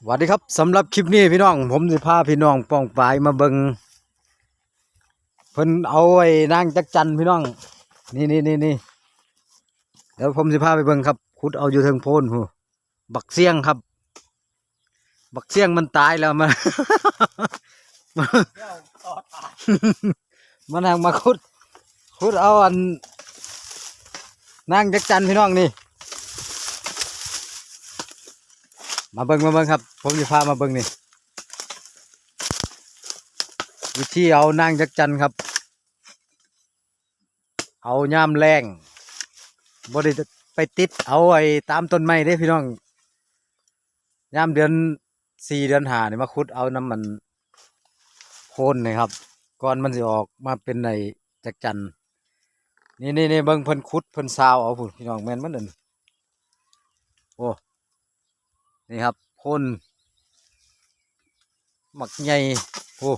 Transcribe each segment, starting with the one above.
สวัสดีครับสำหรับคลิปนี้พี่น้องผมจะพาพี่น้องป้องปลายมาเบิงเพิ่นเอาไอ้นางจักจันพี่น้องนี่เดี๋ยวผมจะพาไปเบิงครับขุดเอาอยู่เทิงโพนหูบักเสียงครับบักเสียงมันตายแล้วมัน มันนางมาขุดเอาอันนางจักจันพี่น้องนี่มาเบิงครับผมจะพามาเบิงนี่วิธีเอานางจักจันครับเอาย่ามแรงบ่ได้ไปติดเอาไอ้ตามต้นไม้เด้พี่น้องย่ามเดือน4 เดือน5เนี่ยมาขุดเอาน้ำมันโคนนี่ครับก่อนมันสิออกมาเป็นไอ้จักจันนี่เบิ่งเพิ่นขุดเพิ่นซาวเอาพุ่นพี่น้องแม่นมันนั่นโอ้นี่ครับโคนหมักใหญ่โอ้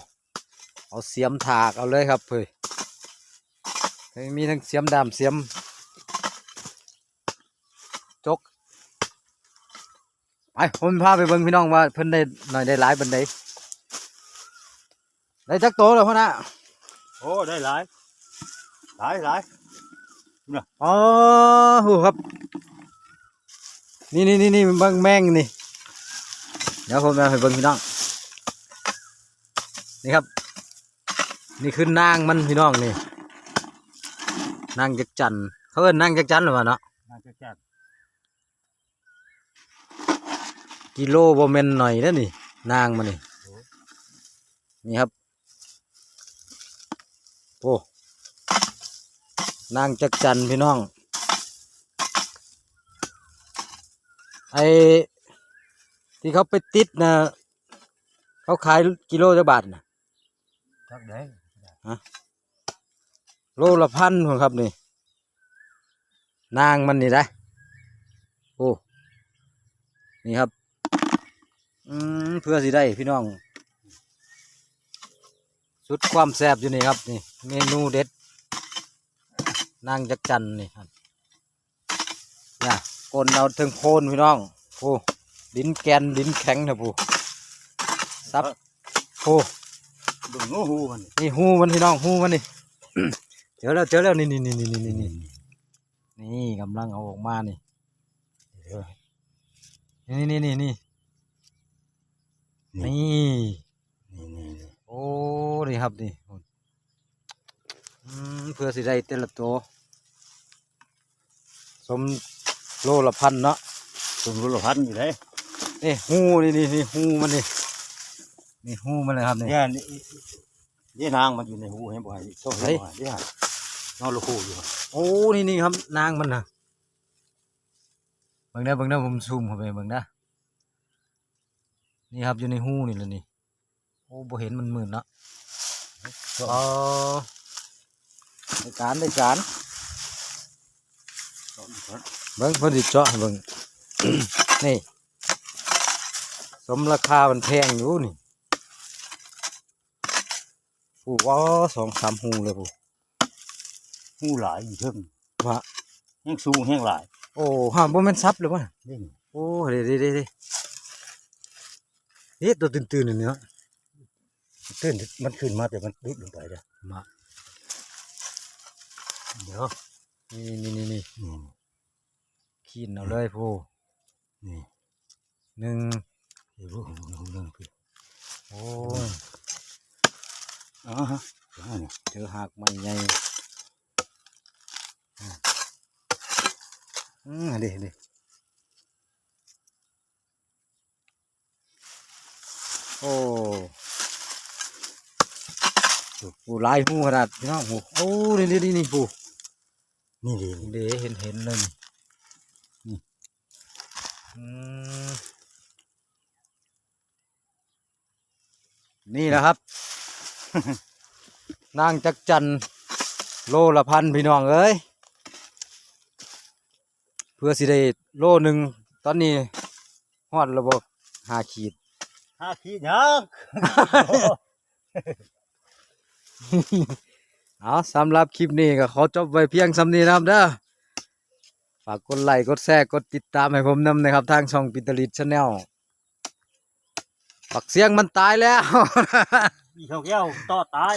เอาเสียมถากเอาเลยครับเฮ้ยมีทั้งเสียมดำเสียมจกไปผมพาไปเบิ่งพี่น้องว่าเพิ่นได้หน่อยได้หลายบันไดได้จักโตแล้วพ่อนะ โอ้ได้หลายอ๋อโหครับนี่เบิ่งแมงนี่เดี๋ยวผมเอาไปเบิ่งพี่น้องนี่ครับนี่คือนางมันพี่น้องนี่นางจักจันเขาเอิ้นนางจักจันหรือเปล่าเนาะ น่าจะจัด กิโลบ่แม่นหน่อยแล้วนี่นางมันนี่ครับโอ้นางจักจันพี่น้องไอ้ที่เขาไปติดนะเขาขายกิโลละบาทนะ จักได้ โลละ1,000คนครับนี่นางมันนี่ได้โอ้นี่ครับเพื่อสิได้พี่น้องสุดความแซ่บอยู่นี่ครับนี่เมนูเด็ดนางจักจันนี่ครับเนี่ยกลนเอาถึงโคนพี่น้องโอ้ดินแกนดินแข็งนะผู้ซับโอ้ ดึงงูหูมัน นี่หูมันพี่น้องหูมันนี่ เจอแล้วนี่กำลังเอาออกมานี่นี่โอ้นี่ครับนี่เพื่อสิได้แต่ละตัวสมโลละ1,000เนาะ ตุ่มรูละพันอยู่ได้ นี่หูนี่หูมันนี่หูมันเลยครับนี่ นี่นางมันอยู่ในหูเห็นบ่ให้โซ่เห็นบ่ให้นี่ฮะนอนลูกหูอยู่ โอ้นี่ครับนางมันนะเบิ่งได้ผมซูมเข้าไปเบิ่งนะนี่ครับอยู่ในหูนี่เลยนี่โอ้บ่เห็นมันมืดเนาะอ๋อได้การเบิ่งเพิ่นสิเจาะให้เบิ่ง นี่สมราคามันแพงอยู่นี่ผู้ว่า2-3หูเลยผู้ หูหลายอยู่เทิง ว่า แห้งสูงแห้งหลาย โอ้ห้ามบ่แม่นซับเลยบ่น่ะ นี่ โอ้เด้นี่ตัวตื่นๆนี่เนาะ ตื่นมันขึ้นมาแต่มันดุดลงไปเด้อ มา เดี๋ยว นี่ อืม ขีนเอาเลยผู้ นี่ หนึ่ง เดี๋ยวรู้เรื่องพี่ โอ้ย อ๋อฮะนี่ เจอหักใหม่ใหญ่เด้โอ้ผู้ลายหูขนาดพี่น้องหูโอ้นี่ผู้ นี่ดี เด้เห็นเลยนี่นี่นะครับ นางจักจันโลละ1,000พี่น้องเอ้ยเพื่อสิได้โลหนึ่งตอนนี้ฮอดระบบ5 ขีด 5 ขีดยัก เอาสำหรับคลิปนี้ก็ขอจบไว้เพียงสำนี้นะครับเด้อฝากกดไลค์กดแชร์กดติดตามให้ผมนำนะครับทางช่องปิตลิตชาแนล บักเสียงมันตายแล้ว อีเขาแก้วต่อตาย